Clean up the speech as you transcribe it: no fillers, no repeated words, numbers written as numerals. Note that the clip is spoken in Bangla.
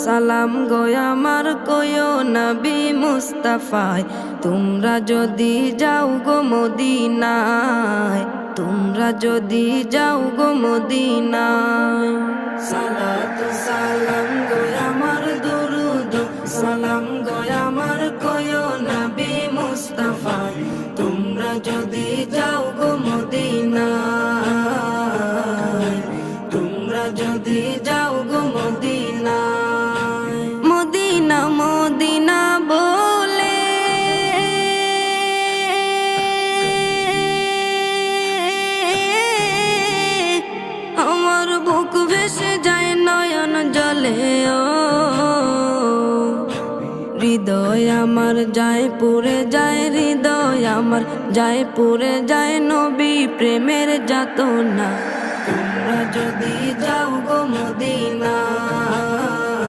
সালাম গো আমার কয়ো নবী মুস্তাফায়, তোমরা যদি যাও গো মদিনায়, তোমরা যদি যাও গো মদিনায়। সালাতু সালাম গো আমার দুরুদ সালাম গো আমার কয়ো নবী মুস্তাফায়, তোমরা যদি যাও গো মদিনায়, তোমরা যদি যাও গো মদিনায়। মদিনা মদিনা বলে আমার বুক ভেসে যায় নয়ন জলে, ও হৃদয় আমার যায় পুরে যায়, হৃদয় আমার যায় পুরে যায় নবী প্রেমের যাতনা, তোমরা যদি যাও গো মদিনা।